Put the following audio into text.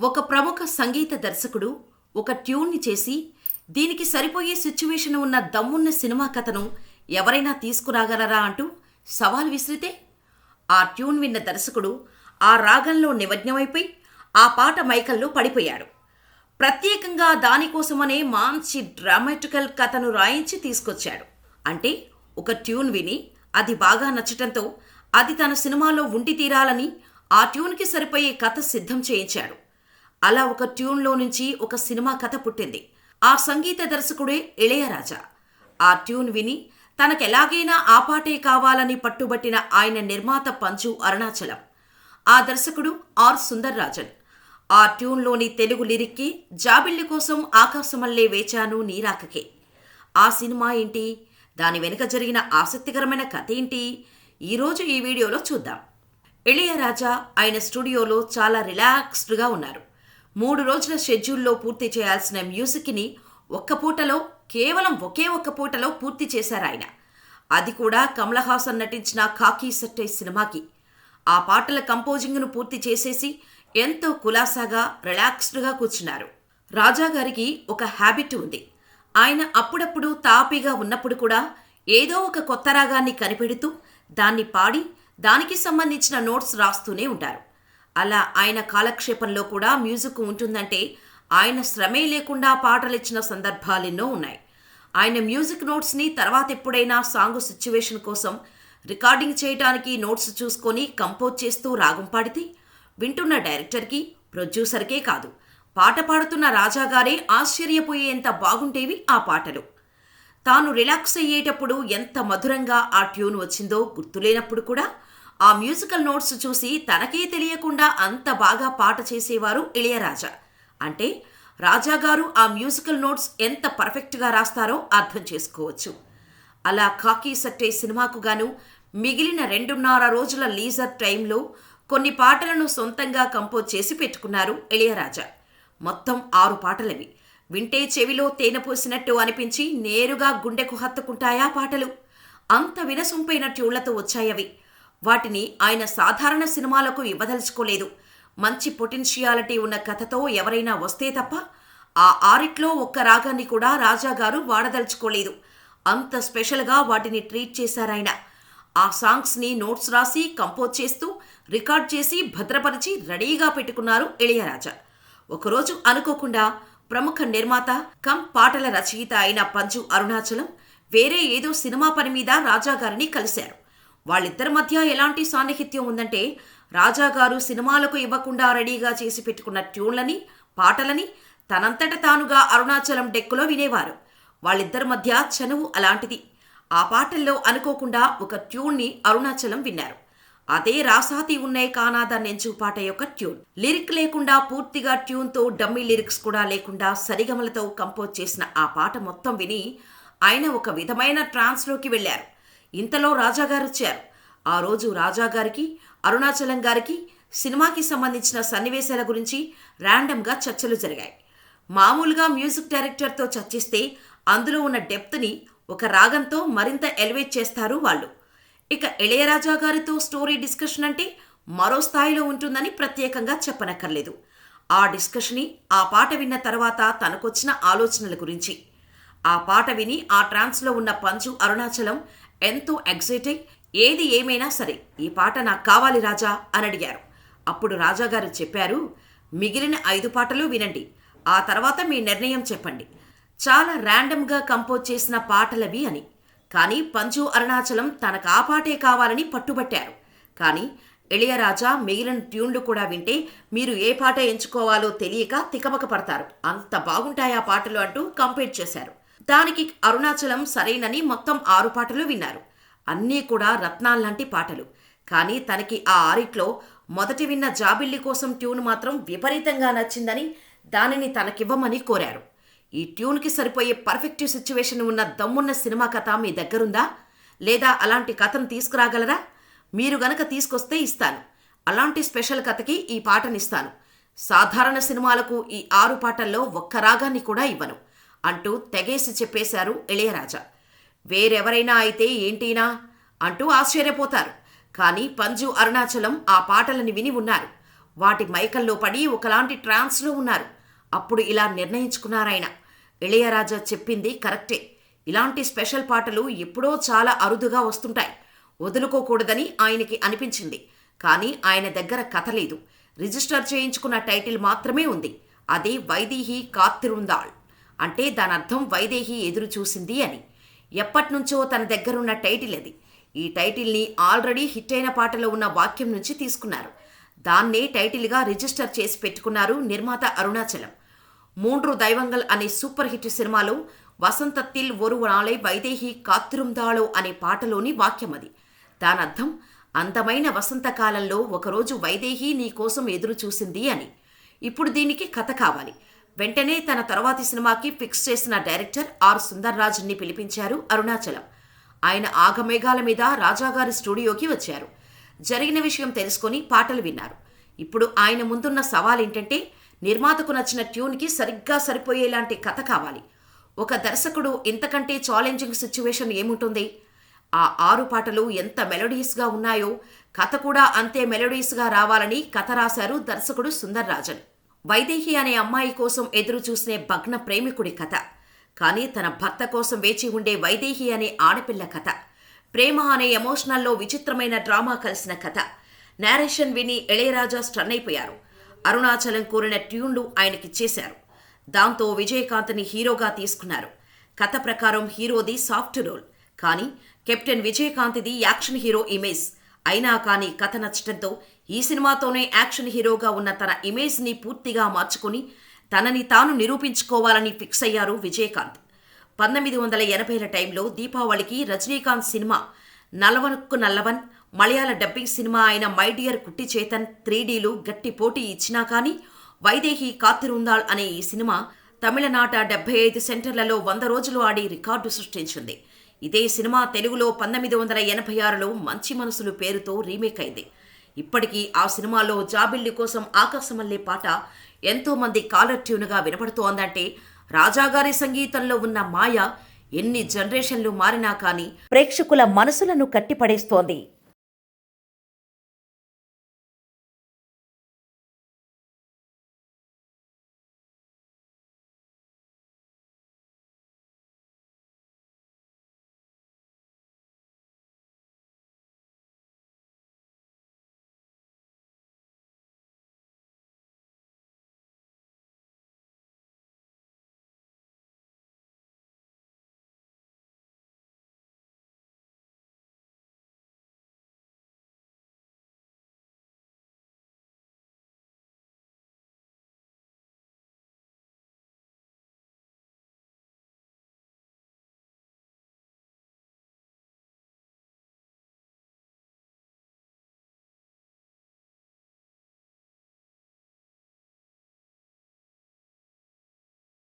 ఒక ప్రముఖ సంగీత దర్శకుడు ఒక ట్యూన్ని చేసి దీనికి సరిపోయే సిచ్యువేషన్ ఉన్న దమ్మున్న సినిమా కథను ఎవరైనా తీసుకురాగలరా అంటూ సవాల్ విసిరితే ఆ ట్యూన్ విన్న దర్శకుడు ఆ రాగంలో నిమగ్నమైపోయి ఆ పాట మైకల్లో పడిపోయాడు. ప్రత్యేకంగా దానికోసమనే మంచి డ్రామాటికల్ కథను రాయించి తీసుకొచ్చాడు. అంటే ఒక ట్యూన్ విని అది బాగా నచ్చటంతో అది తన సినిమాలో ఉండి తీరాలని ఆ ట్యూన్కి సరిపోయే కథ సిద్ధం చేయించాడు. అలా ఒక ట్యూన్లో నుంచి ఒక సినిమా కథ పుట్టింది. ఆ సంగీత దర్శకుడే ఇళయరాజా. ఆ ట్యూన్ విని తనకెలాగైనా ఆ పాటే కావాలని పట్టుబట్టిన ఆయన నిర్మాత పంజు అరుణాచలం, ఆ దర్శకుడు ఆర్ సుందర్రాజన్. ఆ ట్యూన్లోని తెలుగు లిరిక్కి జాబిల్లి కోసం ఆకాశమల్లే వేచాను నీరాకకే. ఆ సినిమా ఏంటి, దాని వెనుక జరిగిన ఆసక్తికరమైన కథ ఏంటి, ఈరోజు ఈ వీడియోలో చూద్దాం. ఇళయరాజా ఆయన స్టూడియోలో చాలా రిలాక్స్డ్గా ఉన్నారు. 3 రోజుల షెడ్యూల్లో పూర్తి చేయాల్సిన మ్యూజిక్ని కేవలం ఒకే ఒక్క పూటలో పూర్తి చేశారాయన. అది కూడా కమల్ హాసన్ నటించిన ఖాకీ సట్టై సినిమాకి. ఆ పాటల కంపోజింగ్ను పూర్తి చేసేసి ఎంతో కులాసాగా రిలాక్స్డ్గా కూర్చున్నారు. రాజాగారికి ఒక హ్యాబిట్ ఉంది. ఆయన అప్పుడప్పుడు తాపీగా ఉన్నప్పుడు కూడా ఏదో ఒక కొత్త రాగాన్ని కనిపెడుతూ దాన్ని పాడి దానికి సంబంధించిన నోట్స్ రాస్తూనే ఉంటారు. అలా ఆయన కాలక్షేపంలో కూడా మ్యూజిక్ ఉంటుందంటే ఆయన శ్రమే లేకుండా పాటలిచ్చిన సందర్భాలెన్నో ఉన్నాయి. ఆయన మ్యూజిక్ నోట్స్ని తర్వాత ఎప్పుడైనా సాంగ్ సిచ్యువేషన్ కోసం రికార్డింగ్ చేయడానికి నోట్స్ చూసుకొని కంపోజ్ చేస్తూ రాగం పాడితే వింటున్న డైరెక్టర్కి, ప్రొడ్యూసర్కే కాదు, పాట పాడుతున్న రాజాగారే ఆశ్చర్యపోయేంత బాగుంటేవి ఆ పాటలు. తాను రిలాక్స్ అయ్యేటప్పుడు ఎంత మధురంగా ఆ ట్యూన్ వచ్చిందో గుర్తులేనప్పుడు కూడా ఆ మ్యూజికల్ నోట్స్ చూసి తనకే తెలియకుండా అంత బాగా పాట చేసేవారు ఇళయరాజా. అంటే రాజాగారు ఆ మ్యూజికల్ నోట్స్ ఎంత పర్ఫెక్ట్గా రాస్తారో అర్థం చేసుకోవచ్చు. అలా ఖాకీ సట్టై సినిమాకు గాను మిగిలిన 2.5 రోజుల లీజర్ టైంలో కొన్ని పాటలను సొంతంగా కంపోజ్ చేసి పెట్టుకున్నారు ఇళయరాజా. మొత్తం 6 పాటలవి. వింటే చెవిలో తేనె పోసినట్టు అనిపించి నేరుగా గుండెకు హత్తుకుంటాయా పాటలు. అంత వినసొంపైన ట్యూన్లతో వచ్చాయవి. వాటిని ఆయన సాధారణ సినిమాలకు ఇవ్వదలుచుకోలేదు. మంచి పొటెన్షియాలిటీ ఉన్న కథతో ఎవరైనా వస్తే తప్ప ఆ 6లో ఒక్క రాగాన్ని కూడా రాజాగారు వాడదలుచుకోలేదు. అంత స్పెషల్గా వాటిని ట్రీట్ చేశారాయన. ఆ సాంగ్స్ని నోట్స్ రాసి కంపోజ్ చేస్తూ రికార్డ్ చేసి భద్రపరిచి రెడీగా పెట్టుకున్నారు ఇళయరాజా. ఒకరోజు అనుకోకుండా ప్రముఖ నిర్మాత పాటల రచయిత అయిన పంజు అరుణాచలం వేరే ఏదో సినిమా పని మీద రాజాగారిని కలిశారు. వాళ్ళిద్దరి మధ్య ఎలాంటి సాన్నిహిత్యం ఉందంటే రాజాగారు సినిమాలకు ఇవ్వకుండా రెడీగా చేసి పెట్టుకున్న ట్యూన్లని, పాటలని తనంతట తానుగా అరుణాచలం డెక్కులో వినేవారు. వాళ్ళిద్దరి మధ్య చనువు అలాంటిది. ఆ పాటల్లో అనుకోకుండా ఒక ట్యూన్ని అరుణాచలం విన్నారు. అదే రాసాతి ఉన్నే కానాదా నెంచు పాట యొక్క ట్యూన్. లిరిక్ లేకుండా పూర్తిగా ట్యూన్తో డమ్మీ లిరిక్స్ కూడా లేకుండా సరిగమలతో కంపోజ్ చేసిన ఆ పాట మొత్తం విని ఆయన ఒక విధమైన ట్రాన్స్లోకి వెళ్ళారు. ఇంతలో రాజాగారు వచ్చారు. ఆ రోజు రాజాగారికి, అరుణాచలం గారికి సినిమాకి సంబంధించిన సన్నివేశాల గురించి ర్యాండమ్గా చర్చలు జరిగాయి. మామూలుగా మ్యూజిక్ డైరెక్టర్తో చర్చిస్తే అందులో ఉన్న డెప్త్ని ఒక రాగంతో మరింత ఎలివేట్ చేస్తారు వాళ్ళు. ఇక ఇళయరాజా గారితో స్టోరీ డిస్కషన్ అంటే మరో స్థాయిలో ఉంటుందని ప్రత్యేకంగా చెప్పనక్కర్లేదు. ఆ డిస్కషన్ని ఆ పాట విన్న తర్వాత తనకొచ్చిన ఆలోచనల గురించి. ఆ పాట విని ఆ ట్రాన్స్లో ఉన్న పంజు అరుణాచలం ఎంతో ఎక్సైట్ అయి ఏది ఏమైనా సరే ఈ పాట నాకు కావాలి రాజా అని అడిగారు. అప్పుడు రాజాగారు చెప్పారు, మిగిలిన 5 పాటలు వినండి, ఆ తర్వాత మీ నిర్ణయం చెప్పండి. చాలా ర్యాండమ్గా కంపోజ్ చేసిన పాటలవి అని. కానీ పంజు అరుణాచలం తనకు ఆ పాటే కావాలని పట్టుబట్టారు. కానీ ఇళయరాజా మిగిలిన ట్యూన్లు కూడా వింటే మీరు ఏ పాట ఎంచుకోవాలో తెలియక తికమక పడతారు, అంత బాగుంటాయి ఆ పాటలు అంటూ కంపేర్ చేశారు. దానికి అరుణాచలం సరేనని మొత్తం 6 పాటలు విన్నారు. అన్నీ కూడా రత్నాల్లాంటి పాటలు. కానీ తనకి ఆ 6లో మొదటి విన్న జాబిల్లి కోసం ట్యూన్ మాత్రం విపరీతంగా నచ్చిందని దానిని తనకివ్వమని కోరారు. ఈ ట్యూన్కి సరిపోయే పర్ఫెక్ట్ సిచ్యువేషన్ ఉన్న దమ్మున్న సినిమా కథ మీ దగ్గరుందా? లేదా అలాంటి కథను తీసుకురాగలరా? మీరు గనక తీసుకొస్తే ఇస్తాను. అలాంటి స్పెషల్ కథకి ఈ పాటనిస్తాను. సాధారణ సినిమాలకు ఈ 6 పాటల్లో ఒక్క రాగాన్ని కూడా ఇవ్వను అంటూ తెగేసి చెప్పేశారు ఇళయరాజా. వేరెవరైనా అయితే ఏంటీనా అంటూ ఆశ్చర్యపోతారు. కానీ పంజు అరుణాచలం ఆ పాటలని విని ఉన్నారు. వాటి మైకల్లో పడి ఒకలాంటి ట్రాన్స్లో ఉన్నారు. అప్పుడు ఇలా నిర్ణయించుకున్నారాయన, ఇళయరాజా చెప్పింది కరెక్టే, ఇలాంటి స్పెషల్ పాటలు ఎప్పుడో చాలా అరుదుగా వస్తుంటాయి, వదులుకోకూడదని ఆయనకి అనిపించింది. కానీ ఆయన దగ్గర కథ లేదు, రిజిస్టర్ చేయించుకున్న టైటిల్ మాత్రమే ఉంది. అది వైదేహి కాత్తిరుందాళ్. అంటే దానర్థం వైదేహి ఎదురు చూసింది అని. ఎప్పటినుంచో తన దగ్గరున్న టైటిల్ అది. ఈ టైటిల్ని ఆల్రెడీ హిట్ అయిన పాటలో ఉన్న వాక్యం నుంచి తీసుకున్నారు. దాన్నే టైటిల్గా రిజిస్టర్ చేసి పెట్టుకున్నారు నిర్మాత అరుణాచలం. మూండ్రు దైవంగల్ అనే సూపర్ హిట్ సినిమాలో వసంతత్తిల్ ఒరు నాళై వైదేహి కాత్తిరుందాళో అనే పాటలోని వాక్యం అది. దానర్థం అందమైన వసంతకాలంలో ఒకరోజు వైదేహి నీ కోసం ఎదురు చూసింది అని. ఇప్పుడు దీనికి కథ కావాలి. వెంటనే తన తర్వాతి సినిమాకి ఫిక్స్ చేసిన డైరెక్టర్ ఆర్ సుందర్రాజన్ని పిలిపించారు అరుణాచలం. ఆయన ఆగమేఘాల మీద రాజాగారి స్టూడియోకి వచ్చారు. జరిగిన విషయం తెలుసుకొని పాటలు విన్నారు. ఇప్పుడు ఆయన ముందున్న సవాల్ ఏంటంటే, నిర్మాతకు నచ్చిన ట్యూన్కి సరిగ్గా సరిపోయేలాంటి కథ కావాలి. ఒక దర్శకుడు ఇంతకంటే ఛాలెంజింగ్ సిచ్యువేషన్ ఏముంటుంది? ఆ 6 పాటలు ఎంత మెలోడియస్గా ఉన్నాయో కథ కూడా అంతే మెలోడియస్గా రావాలని కథ రాశారు దర్శకుడు సుందర్రాజన్. వైదేహి అనే అమ్మాయి కోసం ఎదురు చూసే భగ్న ప్రేమికుడి కథ. కానీ తన భర్త కోసం వేచి ఉండే వైదేహి అనే ఆడపిల్ల కథ. ప్రేమ అనే ఎమోషనల్లో విచిత్రమైన డ్రామా కలిసిన కథ. నేరేషన్ విని ఇళయరాజా స్టన్ అయిపోయారు. అరుణాచలం కోరిన ట్యూన్లు ఆయనకిచ్చేశారు. దాంతో విజయకాంత్ని హీరోగా తీసుకున్నారు. కథ ప్రకారం హీరోది సాఫ్ట్ రోల్, కానీ కెప్టెన్ విజయకాంత్ది యాక్షన్ హీరో ఇమేజ్. అయినా కానీ కథ నచ్చటంతో ఈ సినిమాతోనే యాక్షన్ హీరోగా ఉన్న తన ఇమేజ్ని పూర్తిగా మార్చుకుని తనని తాను నిరూపించుకోవాలని ఫిక్స్ అయ్యారు విజయకాంత్. 1980ల టైంలో దీపావళికి రజనీకాంత్ సినిమా నల్లవనుక్కు నల్లవన్, మలయాళ డబ్బింగ్ సినిమా అయిన మై డియర్ కుట్టి చేతన్ 3Dలు గట్టి పోటీ ఇచ్చినా కానీ వైదేహి కాత్తిరుందాళ్ అనే ఈ సినిమా తమిళనాట 75 సెంటర్లలో 100 రోజులు ఆడి రికార్డు సృష్టించింది. ఇదే సినిమా తెలుగులో 1986లో మంచి మనసులు పేరుతో రీమేక్ అయింది. ఇప్పటికీ ఆ సినిమాలో జాబిల్లి కోసం ఆకాశమల్లే పాట ఎంతో మంది కాలర్ ట్యూన్గా వినపడుతోందంటే రాజాగారి సంగీతంలో ఉన్న మాయ ఎన్ని జనరేషన్లు మారినా కానీ ప్రేక్షకుల మనసులను కట్టిపడేస్తోంది.